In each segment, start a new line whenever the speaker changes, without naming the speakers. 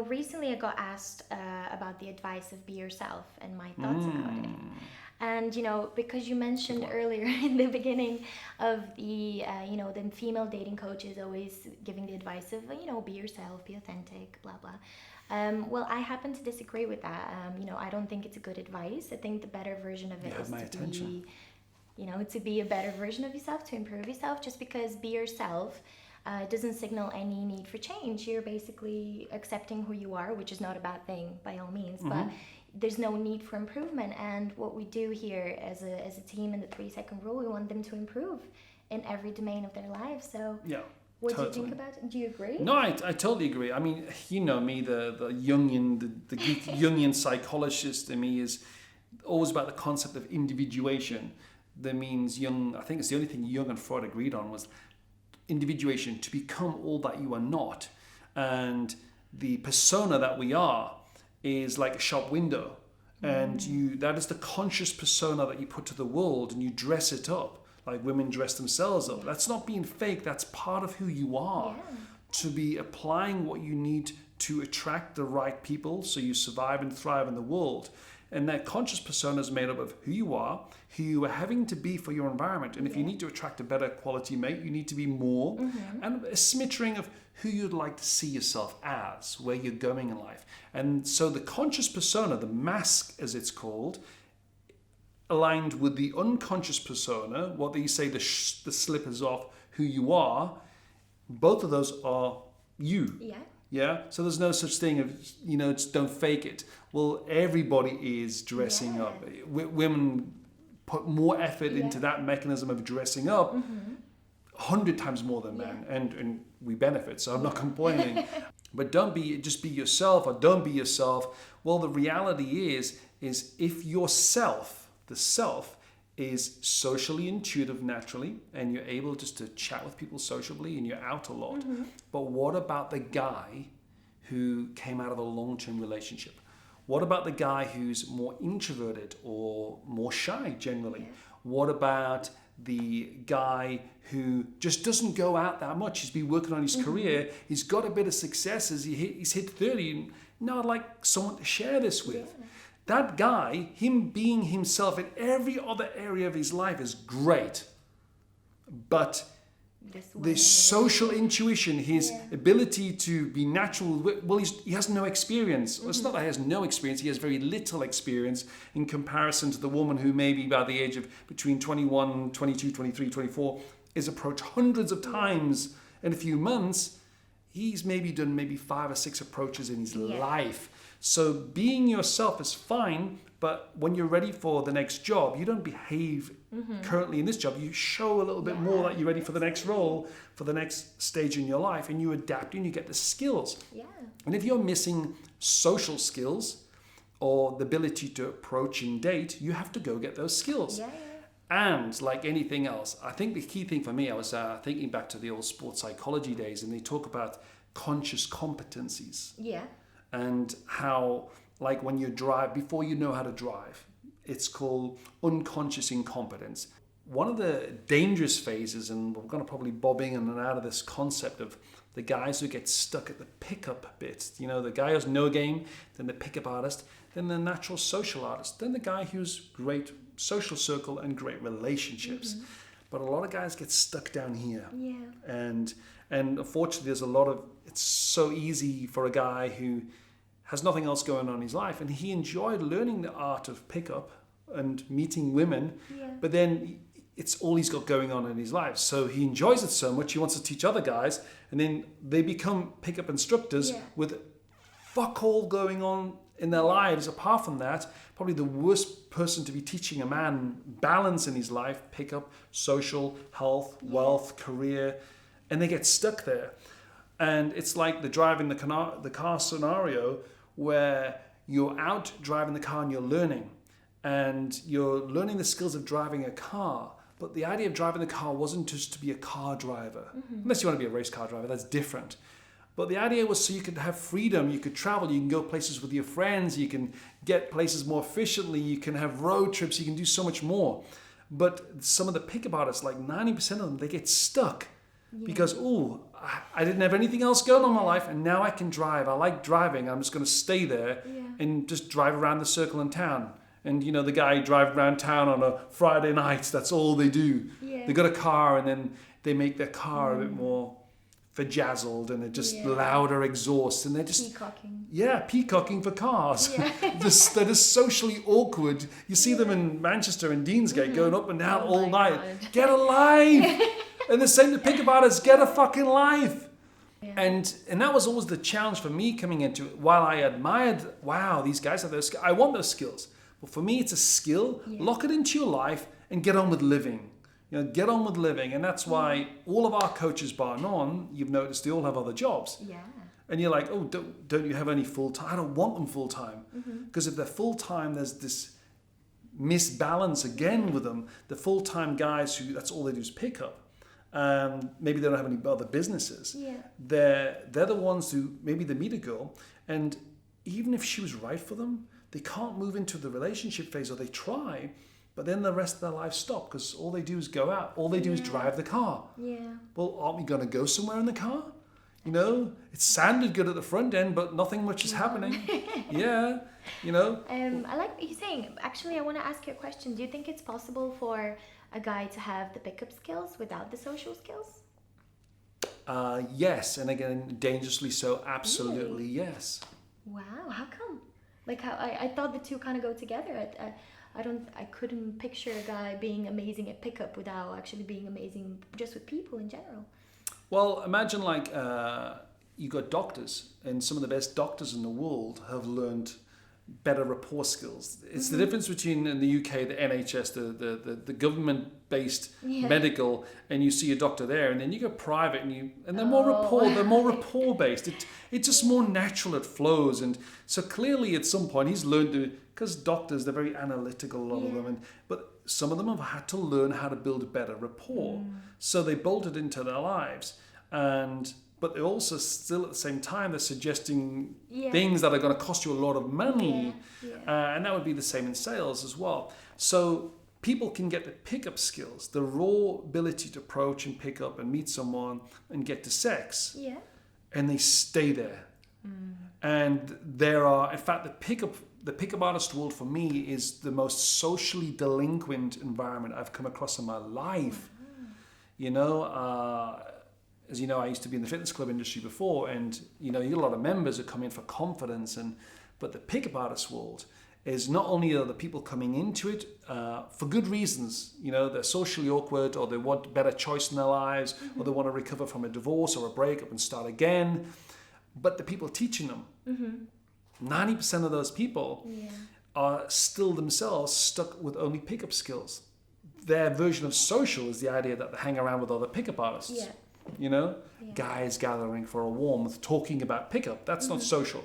recently I got asked about the advice of be yourself and my thoughts about it. And, because you mentioned earlier in the beginning of the female dating coaches always giving the advice of, be yourself, be authentic, blah, blah. Well, I happen to disagree with that. I don't think it's a good advice. I think the better version of it is to be a better version of yourself, to improve yourself. Just because be yourself doesn't signal any need for change. You're basically accepting who you are, which is not a bad thing by all means, but there's no need for improvement. And what we do here as a team in the 3-second rule, we want them to improve in every domain of their lives. So what do you think about it? Do you agree?
No, I totally agree. I mean, you know me, the Jungian, the geek Jungian psychologist in me is always about the concept of individuation. That means I think it's the only thing Jung and Freud agreed on was individuation, to become all that you are not. And the persona that we are is like a shop window. And that is the conscious persona that you put to the world, and you dress it up like women dress themselves up. That's not being fake. That's part of who you are. To be applying what you need to attract the right people so you survive and thrive in the world. And that conscious persona is made up of who you are having to be for your environment. And if you need to attract a better quality mate, you need to be more. And a smattering of who you'd like to see yourself as, where you're going in life. And so the conscious persona, the mask as it's called, aligned with the unconscious persona, what they say the slippers off who you are, both of those are you. Yeah. So there's no such thing of, just don't fake it. Well, everybody is dressing up. Women put more effort into that mechanism of dressing up 100 times more than men, and we benefit. So I'm not complaining. But just be yourself, or don't be yourself. Well, the reality is if yourself, the self, is socially intuitive naturally, and you're able just to chat with people sociably, and you're out a lot. But what about the guy who came out of a long-term relationship? What about the guy who's more introverted or more shy generally? What about the guy who just doesn't go out that much? He's been working on his career. He's got a bit of successes. He's hit 30. And now I'd like someone to share this with. That guy, him being himself in every other area of his life is great. But the social intuition, his ability to be natural, well, he has no experience. Well, it's not that he has no experience, he has very little experience in comparison to the woman who maybe by the age of between 21, 22, 23, 24 is approached hundreds of times in a few months. He's maybe done 5 or 6 approaches in his life. So being yourself is fine, but when you're ready for the next job, you don't behave currently in this job. You show a little bit more that you're ready for the next role, for the next stage in your life, and you adapt and you get the skills. And if you're missing social skills or the ability to approach and date, you have to go get those skills. And like anything else, I think the key thing for me, I was thinking back to the old sports psychology days, and they talk about conscious competencies. And how, like when you drive, before you know how to drive, it's called unconscious incompetence. One of the dangerous phases, and we're going to probably bob in and out of this concept of the guys who get stuck at the pickup bit. The guy who's no game, then the pickup artist, then the natural social artist, then the guy who's great social circle and great relationships. But a lot of guys get stuck down here. And unfortunately, there's a lot of, it's so easy for a guy who has nothing else going on in his life, and he enjoyed learning the art of pickup and meeting women, but then it's all he's got going on in his life. So he enjoys it so much, he wants to teach other guys, and then they become pickup instructors with fuck all going on in their lives. Apart from that, probably the worst person to be teaching a man balance in his life, pickup, social, health, wealth, career, and they get stuck there. And it's like the driving the car scenario, where you're out driving the car and you're learning the skills of driving a car. But the idea of driving the car wasn't just to be a car driver, unless you want to be a race car driver, that's different. But the idea was so you could have freedom, you could travel, you can go places with your friends, you can get places more efficiently, you can have road trips, you can do so much more. But some of the pickup artists, like 90% of them, they get stuck because, I didn't have anything else going on in my life, and now I can drive. I like driving. I'm just going to stay there and just drive around the circle in town. And you know, the guy drive around town on a Friday night. That's all they do.
Yeah.
They got a car, and then they make their car a bit more vajazzled, and it just louder exhaust, and they're just
peacocking.
Yeah, peacocking for cars.
Yeah.
They're just socially awkward. You see them in Manchester and Deansgate going up and down all night.
God.
Get a life. And the same to pickup artists, get a fucking life.
Yeah.
And that was always the challenge for me coming into it. While I admired, wow, these guys have those skills. I want those skills. But for me, it's a skill. Lock it into your life and get on with living. You know, get on with living. And that's why all of our coaches, bar none, you've noticed they all have other jobs.
Yeah.
And you're like, oh, don't you have any full-time? I don't want them full-time. Because if they're full-time, there's this misbalance again with them. The full-time guys who, that's all they do is pick up. Maybe they don't have any other businesses.
Yeah.
They're the ones who, maybe they meet a girl, and even if she was right for them, they can't move into the relationship phase, or they try, but then the rest of their life stop because all they do is go out. All they do is drive the car.
Yeah.
Well, aren't we going to go somewhere in the car? You know, it sounded good at the front end, but nothing much is happening. Yeah, you know.
I like what you're saying. Actually, I want to ask you a question. Do you think it's possible for a guy to have the pickup skills without the social skills?
Yes, and again, dangerously so. Absolutely, yes.
Wow, how come? Like, how I thought the two kind of go together. I couldn't picture a guy being amazing at pickup without actually being amazing just with people in general.
Well, imagine like you got doctors, and some of the best doctors in the world have learned better rapport skills. It's the difference between in the UK, the NHS, the government-based medical, and you see a doctor there, and then you go private, and they're more rapport. They're more rapport-based. It's just more natural. It flows, and so clearly at some point he's learned to. Because doctors, they're very analytical, a lot of them, but some of them have had to learn how to build a better rapport. So they bolt it into their lives, but they're also still at the same time they're suggesting things that are going to cost you a lot of money, and that would be the same in sales as well. So people can get the pickup skills, the raw ability to approach and pick up and meet someone and get to sex, and they stay there. And there are, in fact, the pickup artist world for me is the most socially delinquent environment I've come across in my life. You know, as you know, I used to be in the fitness club industry before, and you know, you get a lot of members who come in for confidence, but the pickup artist world is not only are the people coming into it for good reasons, you know, they're socially awkward, or they want better choice in their lives, or they want to recover from a divorce or a breakup and start again, but the people teaching them. 90% of those people are still themselves stuck with only pickup skills. Their version of social is the idea that they hang around with other pickup artists. You know, guys gathering for a warmth, talking about pickup. That's not social,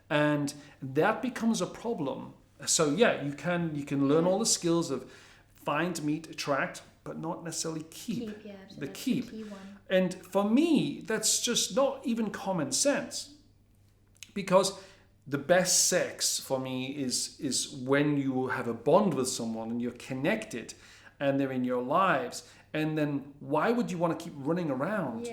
and that becomes a problem. So you can learn all the skills of find, meet, attract, but not necessarily keep. The keep.
The key one.
And for me, that's just not even common sense, because the best sex for me is when you have a bond with someone and you're connected and they're in your lives. And then why would you want to keep running around?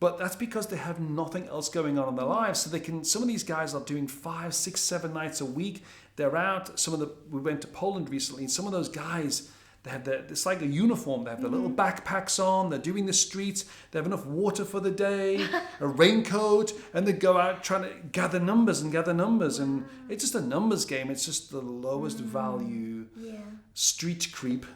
But that's because they have nothing else going on in their lives. So some of these guys are doing 5, 6, 7 nights a week. They're out. We went to Poland recently, and some of those guys, they have it's like a uniform. They have their little backpacks on. They're doing the streets. They have enough water for the day, a raincoat, and they go out trying to gather numbers. And it's just a numbers game. It's just the lowest value street creep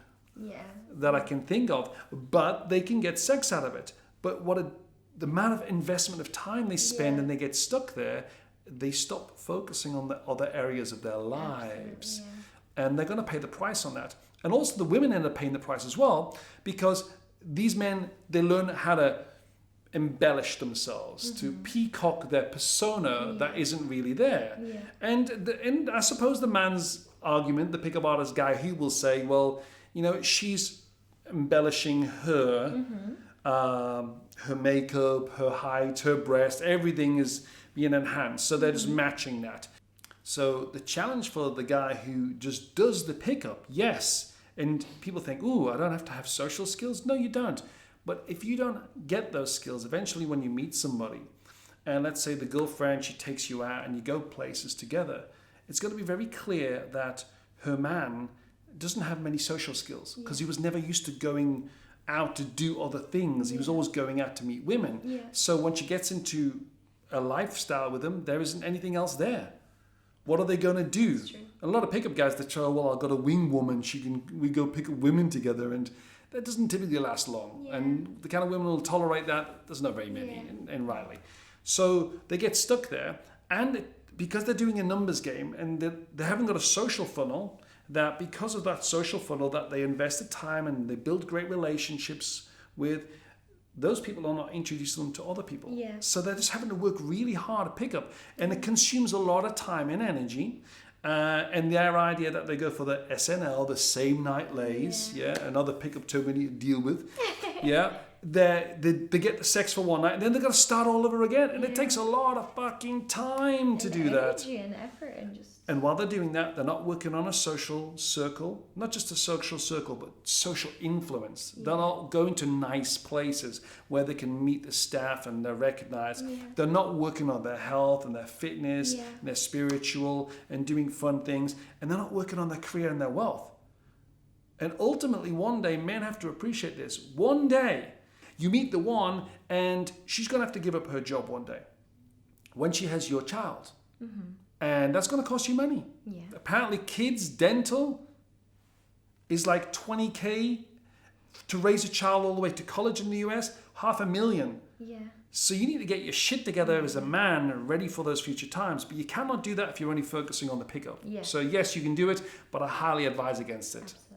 that I can think of. But they can get sex out of it. But the amount of investment of time they spend and they get stuck there, they stop focusing on the other areas of their lives. And they're going to pay the price on that. And also the women end up paying the price as well, because these men, they learn how to embellish themselves, to peacock their persona that isn't really there. And I suppose the man's argument, the pickup artist guy, he will say, well, you know, she's embellishing her, her makeup, her height, her breast, everything is being enhanced. So they're just matching that. So the challenge for the guy who just does the pickup, yes. And people think, ooh, I don't have to have social skills. No, you don't. But if you don't get those skills, eventually when you meet somebody, and let's say the girlfriend, she takes you out and you go places together, it's going to be very clear that her man doesn't have many social skills because he was never used to going out to do other things. He was always going out to meet women.
Yeah.
So when she gets into a lifestyle with him, there isn't anything else there. What are they going to do? A lot of pickup guys, they try, well, I've got a wing woman. We go pick up women together, and that doesn't typically last long.
Yeah.
And the kind of women who will tolerate that, there's not very many in Riley. So they get stuck there, and because they're doing a numbers game and they haven't got a social funnel, that because of that social funnel that they invested time and they build great relationships with, those people are not introducing them to other people.
Yeah.
So they're just having to work really hard to pick up, and it consumes a lot of time and energy. And their idea that they go for the SNL, the same night lays, another pickup term we need to deal with. They get the sex for one night, and then they've got to start all over again. And it takes a lot of fucking time to do that.
Energy and effort and just...
And while they're doing that, they're not working on a social circle, not just a social circle, but social influence. They're not going to nice places where they can meet the staff and they're recognized. They're not working on their health and their fitness and their spiritual and doing fun things. And they're not working on their career and their wealth. And ultimately, one day, men have to appreciate this. One day, you meet the one and she's going to have to give up her job one day when she has your child. Mm-hmm. And that's going to cost you money. Yeah. Apparently, kids' dental is like $20,000 to raise a child all the way to college in the US, $500,000.
Yeah.
So you need to get your shit together as a man and ready for those future times. But you cannot do that if you're only focusing on the pickup.
Yeah.
So yes, you can do it, but I highly advise against it.
Absolutely.